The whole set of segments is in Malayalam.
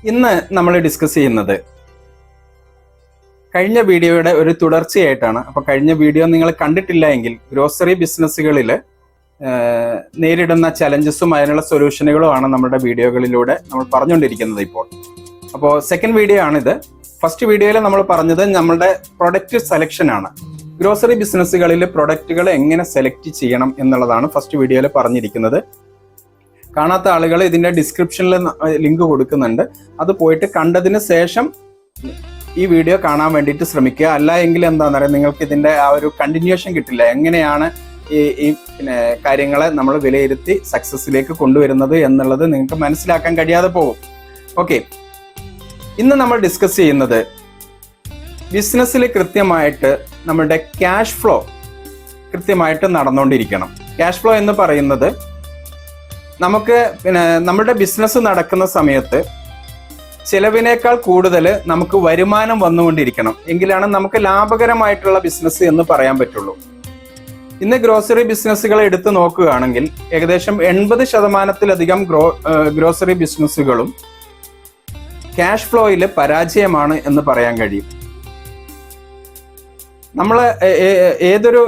ഇന്ന് നമ്മൾ ഡിസ്കസ് ചെയ്യുന്നത് കഴിഞ്ഞ വീഡിയോയുടെ ഒരു തുടർച്ചയായിട്ടാണ്. അപ്പോൾ കഴിഞ്ഞ വീഡിയോ നിങ്ങൾ കണ്ടിട്ടില്ല എങ്കിൽ ഗ്രോസറി ബിസിനസ്സുകളിൽ നേരിടുന്ന ചലഞ്ചസും അതിനുള്ള സൊല്യൂഷനുകളുമാണ് നമ്മുടെ വീഡിയോകളിലൂടെ നമ്മൾ പറഞ്ഞുകൊണ്ടിരിക്കുന്നത് ഇപ്പോൾ. അപ്പോൾ സെക്കൻഡ് വീഡിയോ ആണിത്. ഫസ്റ്റ് വീഡിയോയിൽ നമ്മൾ പറഞ്ഞത് നമ്മുടെ പ്രൊഡക്റ്റ് സെലക്ഷൻ ആണ്. ഗ്രോസറി ബിസിനസ്സുകളിൽ പ്രൊഡക്റ്റുകൾ എങ്ങനെ സെലക്ട് ചെയ്യണം എന്നുള്ളതാണ് ഫസ്റ്റ് വീഡിയോയിൽ പറഞ്ഞിരിക്കുന്നത്. കാണാത്ത ആളുകൾ ഇതിന്റെ ഡിസ്ക്രിപ്ഷനിൽ ലിങ്ക് കൊടുക്കുന്നുണ്ട്. അത് പോയിട്ട് കണ്ടതിന് ശേഷം ഈ വീഡിയോ കാണാൻ വേണ്ടിയിട്ട് ശ്രമിക്കുക. അല്ല എങ്കിൽ എന്താണെന്ന് അറിയാം, നിങ്ങൾക്ക് ഇതിന്റെ ആ ഒരു കണ്ടിന്യൂഷൻ കിട്ടില്ല. എങ്ങനെയാണ് ഈ കാര്യങ്ങളെ നമ്മൾ വിലയിരുത്തി സക്സസിലേക്ക് കൊണ്ടുവരുന്നത് എന്നുള്ളത് നിങ്ങൾക്ക് മനസ്സിലാക്കാൻ കഴിയാതെ പോകും. ഓക്കെ, ഇന്ന് നമ്മൾ ഡിസ്കസ് ചെയ്യുന്നത് ബിസിനസ്സിൽ കൃത്യമായിട്ട് നമ്മുടെ ക്യാഷ് ഫ്ലോ കൃത്യമായിട്ട് നടന്നുകൊണ്ടിരിക്കണം. ക്യാഷ് ഫ്ലോ എന്ന് പറയുന്നത് നമുക്ക് നമ്മുടെ ബിസിനസ് നടക്കുന്ന സമയത്ത് ചിലവിനേക്കാൾ കൂടുതൽ നമുക്ക് വരുമാനം വന്നുകൊണ്ടിരിക്കണം. എങ്കിലാണ് നമുക്ക് ലാഭകരമായിട്ടുള്ള ബിസിനസ് എന്ന് പറയാൻ പറ്റുള്ളൂ. ഇന്ന് ഗ്രോസറി ബിസിനസ്സുകൾ എടുത്തു നോക്കുകയാണെങ്കിൽ ഏകദേശം 80% ഗ്രോസറി ബിസിനസ്സുകളും ക്യാഷ് ഫ്ലോയിൽ പരാജയമാണ് എന്ന് പറയാൻ കഴിയും. നമ്മൾ ഏതൊരു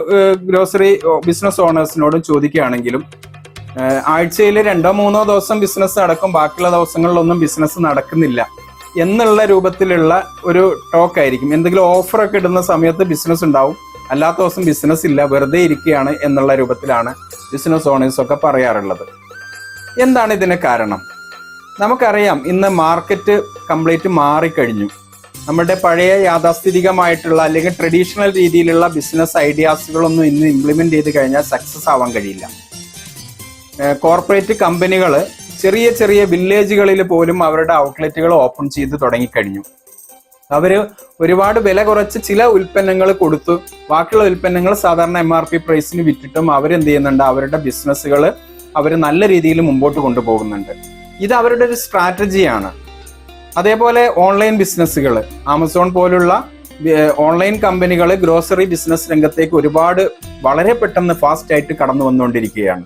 ഗ്രോസറി ബിസിനസ് ഓണേഴ്സിനോടും ചോദിക്കുകയാണെങ്കിലും ആഴ്ചയിൽ 2-3 ദിവസം ബിസിനസ് നടക്കും, ബാക്കിയുള്ള ദിവസങ്ങളിലൊന്നും ബിസിനസ് നടക്കുന്നില്ല എന്നുള്ള രൂപത്തിലുള്ള ഒരു ടോക്ക് ആയിരിക്കും. എന്തെങ്കിലും ഓഫറൊക്കെ ഇടുന്ന സമയത്ത് ബിസിനസ് ഉണ്ടാവും, അല്ലാത്ത ദിവസം ബിസിനസ് ഇല്ല, വെറുതെ ഇരിക്കുകയാണ് എന്നുള്ള രൂപത്തിലാണ് ബിസിനസ് ഓണേഴ്സ് ഒക്കെ പറയാറുള്ളത്. എന്താണ് ഇതിന് കാരണം? നമുക്കറിയാം, ഇന്ന് മാർക്കറ്റ് കംപ്ലീറ്റ് മാറിക്കഴിഞ്ഞു. നമ്മുടെ പഴയ യാഥാസ്ഥിതികമായിട്ടുള്ള അല്ലെങ്കിൽ ട്രഡീഷണൽ രീതിയിലുള്ള ബിസിനസ് ഐഡിയാസുകളൊന്നും ഇന്ന് ഇംപ്ലിമെന്റ് ചെയ്ത് കഴിഞ്ഞാൽ സക്സസ് ആവാൻ കഴിയില്ല. കോർപ്പറേറ്റ് കമ്പനികൾ ചെറിയ ചെറിയ വില്ലേജുകളിൽ പോലും അവരുടെ ഔട്ട്ലെറ്റുകൾ ഓപ്പൺ ചെയ്ത് തുടങ്ങിക്കഴിഞ്ഞു. അവര് ഒരുപാട് വില കുറച്ച് ചില ഉൽപ്പന്നങ്ങൾ കൊടുത്തു, ബാക്കിയുള്ള ഉൽപ്പന്നങ്ങൾ സാധാരണ MRP പ്രൈസിന് വിറ്റിട്ടും അവരെന്ത് ചെയ്യുന്നുണ്ട്, അവരുടെ ബിസിനസ്സുകൾ അവർ നല്ല രീതിയിൽ മുമ്പോട്ട് കൊണ്ടുപോകുന്നുണ്ട്. ഇത് അവരുടെ ഒരു സ്ട്രാറ്റജിയാണ്. അതേപോലെ ഓൺലൈൻ ബിസിനസ്സുകൾ, ആമസോൺ പോലുള്ള ഓൺലൈൻ കമ്പനികൾ ഗ്രോസറി ബിസിനസ് രംഗത്തേക്ക് ഒരുപാട് വളരെ പെട്ടെന്ന് ഫാസ്റ്റ് ആയിട്ട് കടന്നു വന്നുകൊണ്ടിരിക്കുകയാണ്.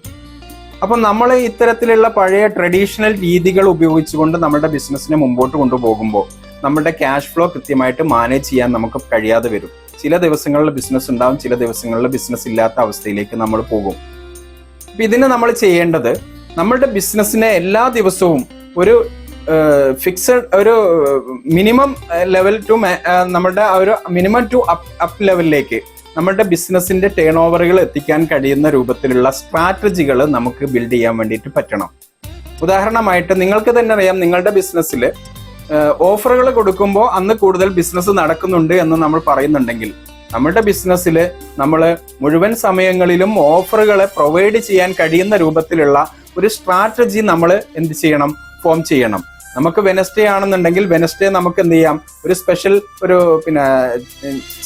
അപ്പൊ നമ്മൾ ഇത്തരത്തിലുള്ള പഴയ ട്രഡീഷണൽ രീതികൾ ഉപയോഗിച്ചുകൊണ്ട് നമ്മുടെ ബിസിനസ്സിനെ മുമ്പോട്ട് കൊണ്ടുപോകുമ്പോൾ നമ്മുടെ ക്യാഷ് ഫ്ലോ കൃത്യമായിട്ട് മാനേജ് ചെയ്യാൻ നമുക്ക് കഴിയാതെ വരും. ചില ദിവസങ്ങളിൽ ബിസിനസ് ഉണ്ടാവും, ചില ദിവസങ്ങളിൽ ബിസിനസ് ഇല്ലാത്ത അവസ്ഥയിലേക്ക് നമ്മൾ പോകും. അപ്പൊ ഇതിന് നമ്മൾ ചെയ്യേണ്ടത്, നമ്മുടെ ബിസിനസ്സിനെ എല്ലാ ദിവസവും ഒരു ഫിക്സഡ് ഒരു മിനിമം ലെവൽ ടു നമ്മുടെ ഒരു മിനിമം ടു അപ്പ് ലെവലിലേക്ക് നമ്മുടെ ബിസിനസിന്റെ ടേൺ ഓവറുകൾ എത്തിക്കാൻ കഴിയുന്ന രൂപത്തിലുള്ള സ്ട്രാറ്റജികൾ നമുക്ക് ബിൽഡ് ചെയ്യാൻ വേണ്ടിയിട്ട് പറ്റണം. ഉദാഹരണമായിട്ട് നിങ്ങൾക്ക് തന്നെ അറിയാം, നിങ്ങളുടെ ബിസിനസ്സിൽ ഓഫറുകൾ കൊടുക്കുമ്പോൾ അന്ന് കൂടുതൽ ബിസിനസ് നടക്കുന്നുണ്ട് എന്ന് നമ്മൾ പറയുന്നുണ്ടെങ്കിൽ, നമ്മുടെ ബിസിനസ്സിൽ നമ്മൾ മുഴുവൻ സമയങ്ങളിലും ഓഫറുകളെ പ്രൊവൈഡ് ചെയ്യാൻ കഴിയുന്ന രൂപത്തിലുള്ള ഒരു സ്ട്രാറ്റജി നമ്മൾ എന്ത് ചെയ്യണം, ഫോം ചെയ്യണം. നമുക്ക് വെനസ്ഡേ ആണെന്നുണ്ടെങ്കിൽ വെനസ്ഡേ നമുക്ക് എന്ത് ചെയ്യാം, ഒരു സ്പെഷ്യൽ ഒരു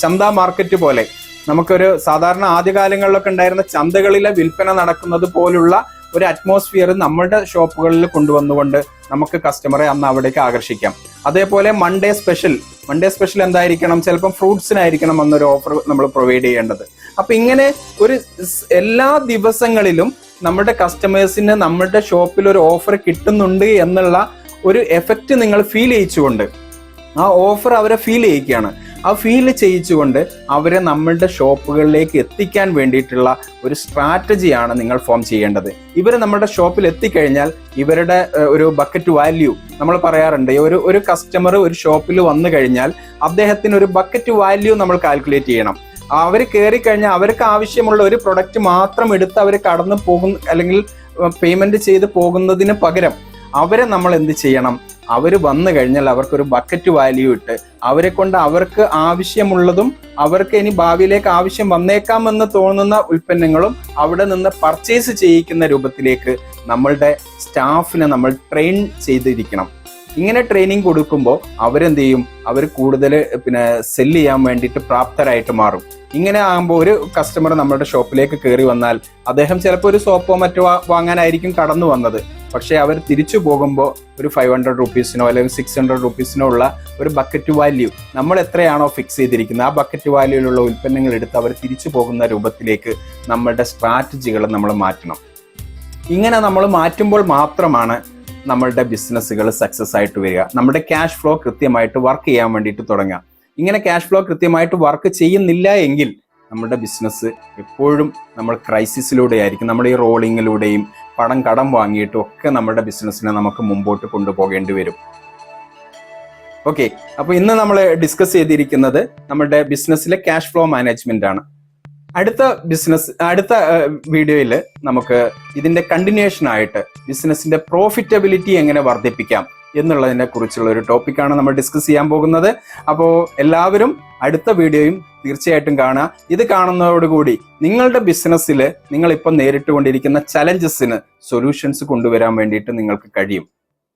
ചന്ത മാർക്കറ്റ് പോലെ നമുക്കൊരു സാധാരണ ആദ്യകാലങ്ങളിലൊക്കെ ഉണ്ടായിരുന്ന ചന്തകളിലെ വിൽപ്പന നടക്കുന്നത് പോലുള്ള ഒരു അറ്റ്മോസ്ഫിയർ നമ്മുടെ ഷോപ്പുകളിൽ കൊണ്ടുവന്നുകൊണ്ട് നമുക്ക് കസ്റ്റമറെ അന്ന് അവിടേക്ക് ആകർഷിക്കാം. അതേപോലെ മൺഡേ സ്പെഷ്യൽ എന്തായിരിക്കണം, ചിലപ്പം ഫ്രൂട്ട്സിനായിരിക്കണം അന്നൊരു ഓഫർ നമ്മൾ പ്രൊവൈഡ് ചെയ്യേണ്ടത്. അപ്പൊ ഇങ്ങനെ ഒരു എല്ലാ ദിവസങ്ങളിലും നമ്മുടെ കസ്റ്റമേഴ്സിന് നമ്മുടെ ഷോപ്പിൽ ഒരു ഓഫർ കിട്ടുന്നുണ്ട് എന്നുള്ള ഒരു എഫക്റ്റ് നിങ്ങൾ ഫീൽ ചെയ്യിച്ചുകൊണ്ട് ആ ഓഫർ അവരെ ഫീൽ ചെയ്യിക്കുകയാണ്. ആ ഫീൽ ചെയ്യിച്ചുകൊണ്ട് അവരെ നമ്മളുടെ ഷോപ്പുകളിലേക്ക് എത്തിക്കാൻ വേണ്ടിയിട്ടുള്ള ഒരു സ്ട്രാറ്റജിയാണ് നിങ്ങൾ ഫോം ചെയ്യേണ്ടത്. ഇവർ നമ്മുടെ ഷോപ്പിൽ എത്തിക്കഴിഞ്ഞാൽ ഇവരുടെ ഒരു ബക്കറ്റ് വാല്യൂ നമ്മൾ പറയാറുണ്ട്. ഒരു കസ്റ്റമർ ഒരു ഷോപ്പിൽ വന്നു കഴിഞ്ഞാൽ അദ്ദേഹത്തിന് ഒരു ബക്കറ്റ് വാല്യൂ നമ്മൾ കാൽക്കുലേറ്റ് ചെയ്യണം. അവർ കയറി കഴിഞ്ഞാൽ അവർക്ക് ആവശ്യമുള്ള ഒരു പ്രൊഡക്റ്റ് മാത്രം എടുത്ത് അവർ കടന്നു പോകുന്ന അല്ലെങ്കിൽ പേയ്മെന്റ് ചെയ്ത് പോകുന്നതിന് പകരം അവരെ നമ്മൾ എന്ത് ചെയ്യണം, അവർ വന്നു കഴിഞ്ഞാൽ അവർക്കൊരു ബക്കറ്റ് വാല്യൂ ഇട്ട് അവരെ കൊണ്ട് അവർക്ക് ആവശ്യമുള്ളതും അവർക്ക് ഇനി ഭാവിയിലേക്ക് ആവശ്യം വന്നേക്കാമെന്ന് തോന്നുന്ന ഉൽപ്പന്നങ്ങളും അവിടെ നിന്ന് പർച്ചേസ് ചെയ്യിക്കുന്ന രൂപത്തിലേക്ക് നമ്മളുടെ സ്റ്റാഫിനെ നമ്മൾ ട്രെയിൻ ചെയ്തിരിക്കണം. ഇങ്ങനെ ട്രെയിനിങ് കൊടുക്കുമ്പോൾ അവരെന്ത് ചെയ്യും, അവർ കൂടുതൽ സെല്ല് ചെയ്യാൻ വേണ്ടിയിട്ട് പ്രാപ്തരായിട്ട് മാറും. ഇങ്ങനെ ആകുമ്പോൾ ഒരു കസ്റ്റമർ നമ്മുടെ ഷോപ്പിലേക്ക് കയറി വന്നാൽ അദ്ദേഹം ചിലപ്പോൾ ഒരു സോപ്പോ മറ്റോ വാങ്ങാനായിരിക്കും കടന്നു വന്നത്. പക്ഷെ അവർ തിരിച്ചു പോകുമ്പോൾ ഒരു 500 റുപ്പീസിനോ അല്ലെങ്കിൽ 600 റുപ്പീസിനോ ഉള്ള ഒരു ബക്കറ്റ് വാല്യൂ നമ്മൾ എത്രയാണോ ഫിക്സ് ചെയ്തിരിക്കുന്നത് ആ ബക്കറ്റ് വാല്യൂയിലുള്ള ഉൽപ്പന്നങ്ങൾ എടുത്ത് അവർ തിരിച്ചു പോകുന്ന രൂപത്തിലേക്ക് നമ്മളുടെ സ്ട്രാറ്റജികൾ നമ്മൾ മാറ്റണം. ഇങ്ങനെ നമ്മൾ മാറ്റുമ്പോൾ മാത്രമാണ് നമ്മളുടെ ബിസിനസ്സുകൾ സക്സസ് ആയിട്ട് വരിക. നമ്മുടെ ക്യാഷ് ഫ്ലോ കൃത്യമായിട്ട് വർക്ക് ചെയ്യാൻ വേണ്ടിയിട്ട് തുടങ്ങുക. ഇങ്ങനെ ക്യാഷ് ഫ്ലോ കൃത്യമായിട്ട് വർക്ക് ചെയ്യുന്നില്ല എങ്കിൽ നമ്മുടെ ബിസിനസ് എപ്പോഴും നമ്മൾ ക്രൈസിസിലൂടെ ആയിരിക്കും. നമ്മുടെ ഈ റോളിങ്ങിലൂടെയും കടം വാങ്ങിയിട്ടും ഒക്കെ നമ്മുടെ ബിസിനസ്സിനെ നമുക്ക് മുമ്പോട്ട് കൊണ്ടുപോകേണ്ടി വരും. ഓക്കെ, അപ്പോൾ ഇന്ന് നമ്മൾ ഡിസ്കസ് ചെയ്തിരിക്കുന്നത് നമ്മുടെ ബിസിനസ്സിലെ ക്യാഷ് ഫ്ലോ മാനേജ്മെന്റ് ആണ്. അടുത്ത വീഡിയോയിൽ നമുക്ക് ഇതിന്റെ കണ്ടിന്യൂഷൻ ആയിട്ട് ബിസിനസിന്റെ പ്രോഫിറ്റബിലിറ്റി എങ്ങനെ വർദ്ധിപ്പിക്കാം എന്നുള്ളതിനെ കുറിച്ചുള്ള ഒരു ടോപ്പിക്കാണ് നമ്മൾ ഡിസ്കസ് ചെയ്യാൻ പോകുന്നത്. അപ്പോൾ എല്ലാവരും അടുത്ത വീഡിയോയും തീർച്ചയായിട്ടും കാണുക. ഇത് കാണുന്നതോടുകൂടി നിങ്ങളുടെ ബിസിനസ്സിൽ നിങ്ങൾ ഇപ്പം നേരിട്ടുകൊണ്ടിരിക്കുന്ന ചലഞ്ചസിന് സൊല്യൂഷൻസ് കൊണ്ടുവരാൻ വേണ്ടിയിട്ട് നിങ്ങൾക്ക് കഴിയും.